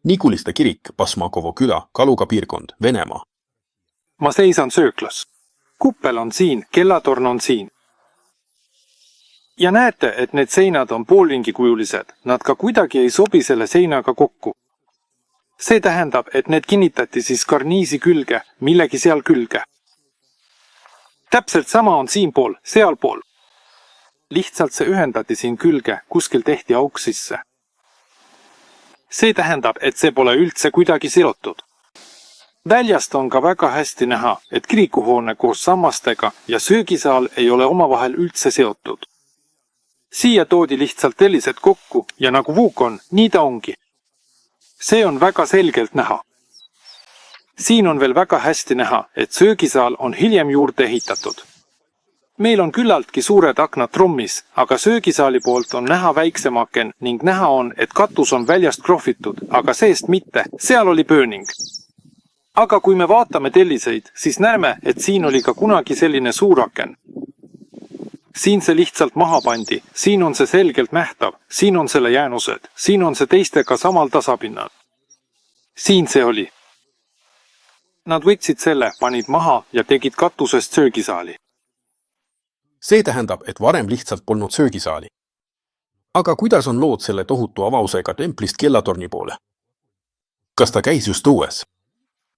Nikuliste kirik, Basmakovo küla, Kaluga piirkond, Venemaa. Ma seisan sööklas. Kuppel on siin, kellatorn on siin. Ja näete, et need seinad on poolringikujulised, nad ka kuidagi ei sobi selle seinaga kokku. See tähendab, et need kinnitati siis karniisi külge, millegi seal külge. Täpselt sama on siinpool, sealpool. Lihtsalt see ühendati siin külge, kuskil tehti auk sisse. See tähendab, et see pole üldse kuidagi seotud. Väljast on ka väga hästi näha, et kirikuhoone koos sammastega ja söögisaal ei ole omavahel üldse seotud. Siia toodi lihtsalt tellised kokku ja nagu vuuk on, nii ta ongi. See on väga selgelt näha. Siin on veel väga hästi näha, et söögisaal on hiljem juurde ehitatud. Meil on küllaltki suured aknad trummis, aga söögisaali poolt on näha väiksem aken ning näha on, et katus on väljast krohvitud, aga seest mitte, seal oli pööning. Aga kui me vaatame telliseid, siis näeme, et siin oli ka kunagi selline suur aken. Siin see lihtsalt maha pandi, siin on see selgelt nähtav, siin on selle jäänused, siin on see teistega samal tasapinnal. Siin see oli. Nad võtsid selle, panid maha ja tegid katusest söögisaali. See tähendab, et varem lihtsalt polnud söögisaali. Aga kuidas on lood selle tohutu avausega templist kellatorni poole? Kas ta käis just õues?